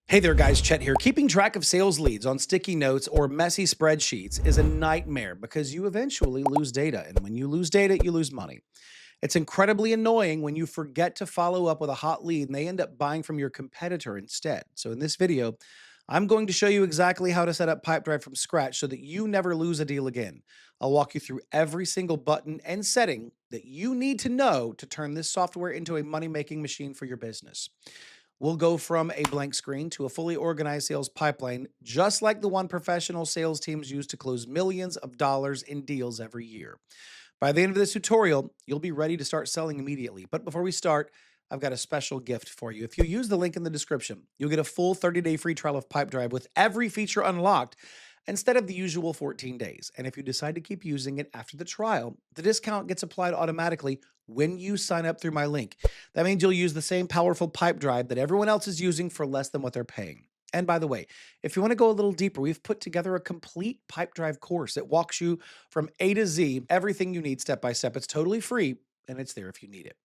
Hey there, guys. Chet here. Keeping track of sales leads on sticky notes or messy spreadsheets is a nightmare because you eventually lose data. And when you lose data, you lose money. It's incredibly annoying when you forget to follow up with a hot lead and they end up buying from your competitor instead. So, in this video, I'm going to show you exactly how to set up Pipedrive from scratch so that you never lose a deal again. I'll walk you through every single button and setting that you need to know to turn this software into a money making machine for your business. We'll go from a blank screen to a fully organized sales pipeline, just like the one professional sales teams use to close millions of dollars in deals every year. By the end of this tutorial, you'll be ready to start selling immediately. But before we start, I've got a special gift for you. If you use the link in the description, you'll get a full 30-day free trial of Pipedrive with every feature unlocked instead of the usual 14 days. And if you decide to keep using it after the trial, the discount gets applied automatically when you sign up through my link. That means you'll use the same powerful Pipedrive that everyone else is using for less than what they're paying. And by the way, if you want to go a little deeper, we've put together a complete Pipedrive course that walks you from A to Z, everything you need step by step. It's totally free and it's there if you need it.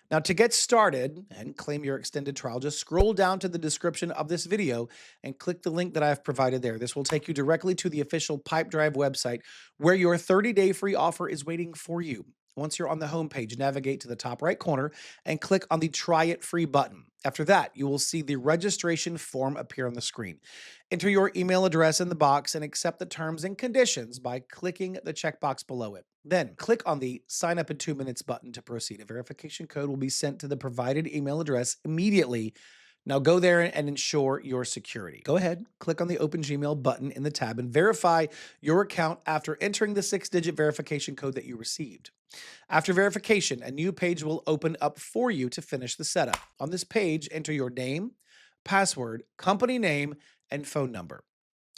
Now, to get started and claim your extended trial, just scroll down to the description of this video and click the link that I've provided there. This will take you directly to the official Pipedrive website where your 30-day free offer is waiting for you. Once you're on the homepage, navigate to the top right corner and click on the Try It Free button. After that, you will see the registration form appear on the screen. Enter your email address in the box and accept the terms and conditions by clicking the checkbox below it. Then click on the Sign Up in 2 Minutes button to proceed. A verification code will be sent to the provided email address immediately. Now go there and ensure your security. Go ahead, click on the Open Gmail button in the tab and verify your account after entering the 6-digit verification code that you received. After verification, a new page will open up for you to finish the setup. On this page, enter your name, password, company name, and phone number.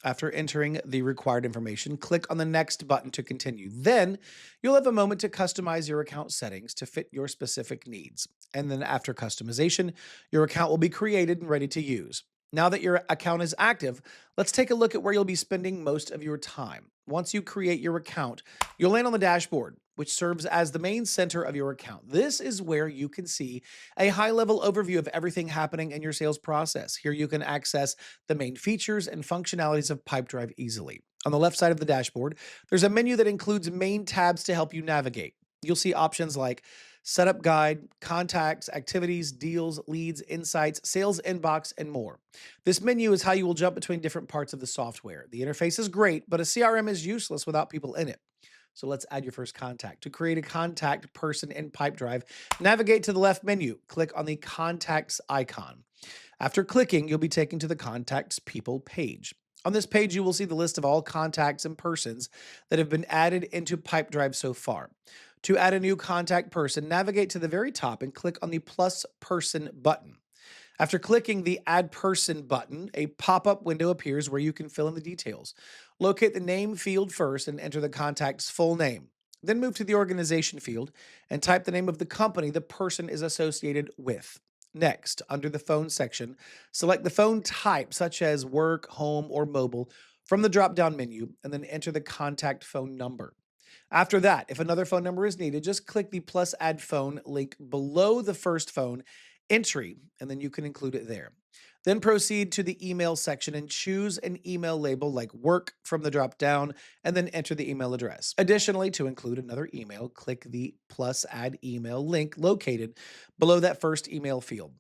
After entering the required information, click on the Next button to continue. Then you'll have a moment to customize your account settings to fit your specific needs. And then after customization, your account will be created and ready to use. Now that your account is active, let's take a look at where you'll be spending most of your time. Once you create your account, you'll land on the dashboard, which serves as the main center of your account. This is where you can see a high-level overview of everything happening in your sales process. Here you can access the main features and functionalities of Pipedrive easily. On the left side of the dashboard, there's a menu that includes main tabs to help you navigate. You'll see options like Setup Guide, Contacts, Activities, Deals, Leads, Insights, Sales Inbox, and more. This menu is how you will jump between different parts of the software. The interface is great, but a CRM is useless without people in it. So let's add your first contact. To create a contact person in Pipedrive, navigate to the left menu, click on the Contacts icon. After clicking, you'll be taken to the Contacts People page. On this page, you will see the list of all contacts and persons that have been added into Pipedrive so far. To add a new contact person, navigate to the very top and click on the Plus Person button. After clicking the Add Person button, a pop-up window appears where you can fill in the details. Locate the name field first and enter the contact's full name. Then move to the organization field and type the name of the company the person is associated with. Next, under the phone section, select the phone type such as work, home, or mobile from the drop-down menu and then enter the contact phone number. After that, if another phone number is needed, just click the plus add phone link below the first phone entry, and then you can include it there. Then proceed to the email section and choose an email label like work from the drop down, and then enter the email address. Additionally, to include another email, click the plus add email link located below that first email field.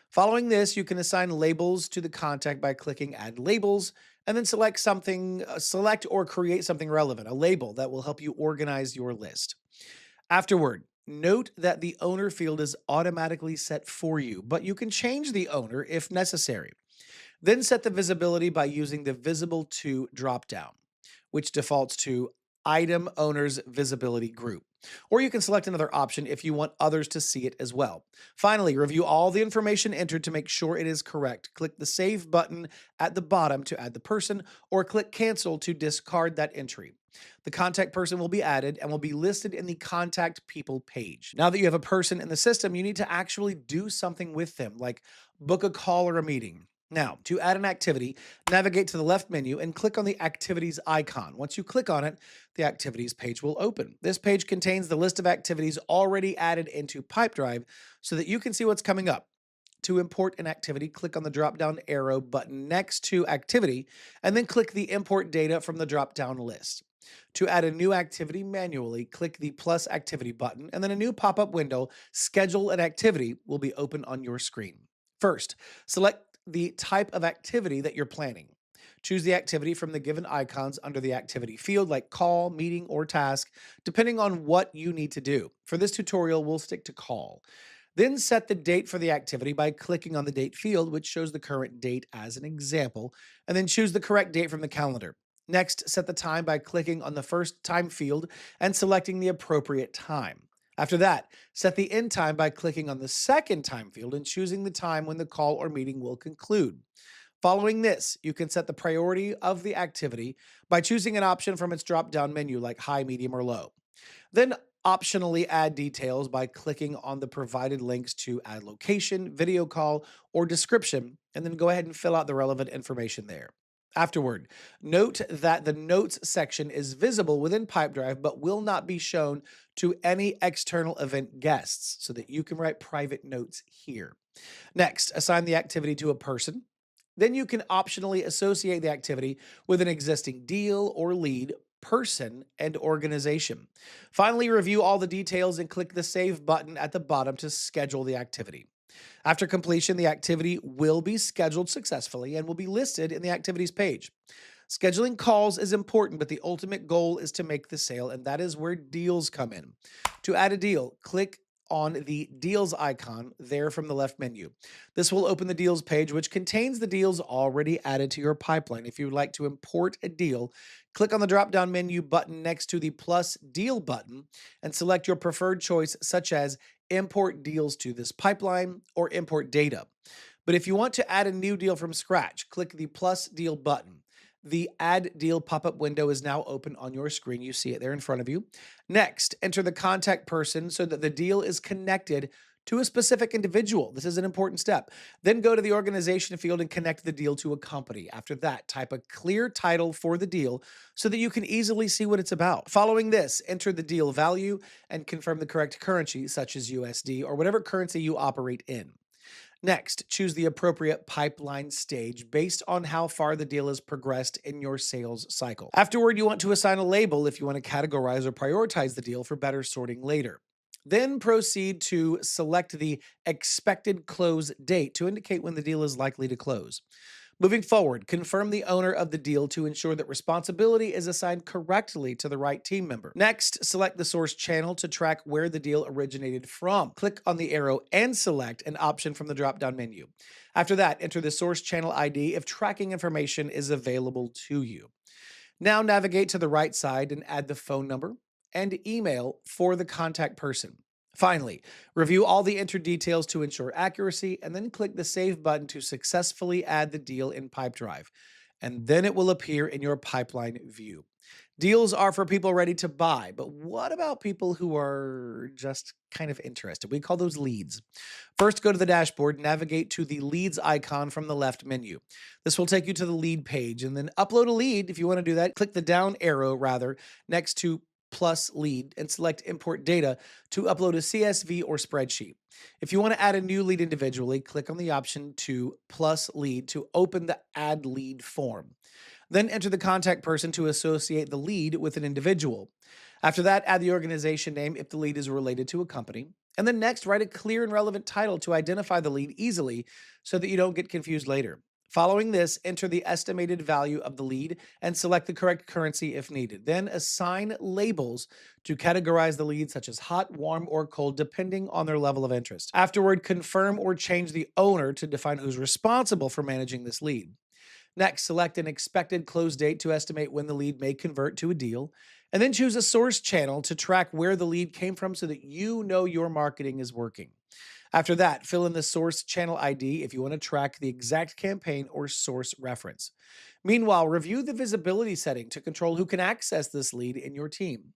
Following this, you can assign labels to the contact by clicking Add Labels, and then select or create something relevant, a label that will help you organize your list. Afterward, note that the owner field is automatically set for you, but you can change the owner if necessary. Then set the visibility by using the Visible To dropdown, which defaults to Item Owners Visibility Group. Or you can select another option if you want others to see it as well. Finally, review all the information entered to make sure it is correct. Click the Save button at the bottom to add the person, or click Cancel to discard that entry. The contact person will be added and will be listed in the Contact People page. Now that you have a person in the system, you need to actually do something with them, like book a call or a meeting. Now, to add an activity, navigate to the left menu and click on the Activities icon. Once you click on it, the Activities page will open. This page contains the list of activities already added into Pipedrive so that you can see what's coming up. to import an activity, click on the drop-down arrow button next to activity, and then click the import data from the drop-down list. To add a new activity manually, click the plus activity button, and then a new pop-up window, schedule an activity, will be open on your screen. First, select the type of activity that you're planning. Choose the activity from the given icons under the activity field, like call, meeting, or task, depending on what you need to do. For this tutorial, we'll stick to call. Then set the date for the activity by clicking on the date field, which shows the current date as an example, and then choose the correct date from the calendar. Next, set the time by clicking on the first time field and selecting the appropriate time. After that, set the end time by clicking on the second time field and choosing the time when the call or meeting will conclude. Following this, you can set the priority of the activity by choosing an option from its drop-down menu like high, medium, or low. Then optionally add details by clicking on the provided links to add location, video call, or description, and then go ahead and fill out the relevant information there. Afterward, note that the notes section is visible within Pipedrive but will not be shown to any external event guests so that you can write private notes here. Next, assign the activity to a person. Then you can optionally associate the activity with an existing deal or lead, person, and organization. Finally, review all the details and click the Save button at the bottom to schedule the activity. After completion, the activity will be scheduled successfully and will be listed in the activities page. Scheduling calls is important, but the ultimate goal is to make the sale, and that is where deals come in. To add a deal, click on the deals icon there from the left menu. This will open the deals page, which contains the deals already added to your pipeline. If you would like to import a deal, click on the drop-down menu button next to the plus deal button and select your preferred choice, such as import deals to this pipeline or import data. But if you want to add a new deal from scratch, click the plus deal button. The Add Deal pop-up window is now open on your screen. You see it there in front of you. Next, enter the contact person so that the deal is connected to a specific individual. This is an important step. Then go to the organization field and connect the deal to a company. After that, type a clear title for the deal so that you can easily see what it's about. Following this, enter the deal value and confirm the correct currency, such as USD or whatever currency you operate in. Next, choose the appropriate pipeline stage based on how far the deal has progressed in your sales cycle. Afterward, you want to assign a label if you want to categorize or prioritize the deal for better sorting later. Then proceed to select the expected close date to indicate when the deal is likely to close. Moving forward, confirm the owner of the deal to ensure that responsibility is assigned correctly to the right team member. Next, select the source channel to track where the deal originated from. Click on the arrow and select an option from the drop-down menu. After that, enter the source channel ID if tracking information is available to you. Now navigate to the right side and add the phone number and email for the contact person. Finally, review all the entered details to ensure accuracy, and then click the Save button to successfully add the deal in Pipedrive. And then it will appear in your pipeline view. Deals are for people ready to buy, but what about people who are just kind of interested? We call those leads. First, go to the dashboard, navigate to the leads icon from the left menu. This will take you to the lead page, and then upload a lead. If you want to do that, click the down arrow next to plus lead and select import data to upload a CSV or spreadsheet. If you want to add a new lead individually, click on the option to plus lead to open the add lead form. Then enter the contact person to associate the lead with an individual. After that, add the organization name if the lead is related to a company. And then next, write a clear and relevant title to identify the lead easily so that you don't get confused later. Following this, enter the estimated value of the lead and select the correct currency if needed. Then assign labels to categorize the lead, such as hot, warm, or cold, depending on their level of interest. Afterward, confirm or change the owner to define who's responsible for managing this lead. Next, select an expected close date to estimate when the lead may convert to a deal, and then choose a source channel to track where the lead came from so that you know your marketing is working. After that, fill in the source channel ID if you want to track the exact campaign or source reference. Meanwhile, review the visibility setting to control who can access this lead in your team.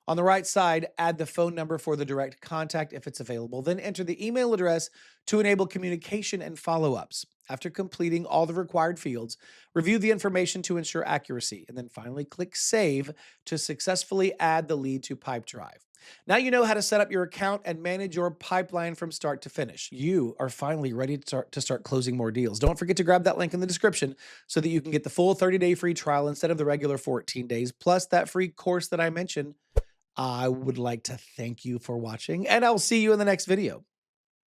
On the right side, add the phone number for the direct contact if it's available, then enter the email address to enable communication and follow-ups. After completing all the required fields, review the information to ensure accuracy, and then finally click Save to successfully add the lead to Pipedrive. Now you know how to set up your account and manage your pipeline from start to finish. You are finally ready to start closing more deals. Don't forget to grab that link in the description so that you can get the full 30-day free trial instead of the regular 14 days, plus that free course that I mentioned. I would like to thank you for watching, and I'll see you in the next video.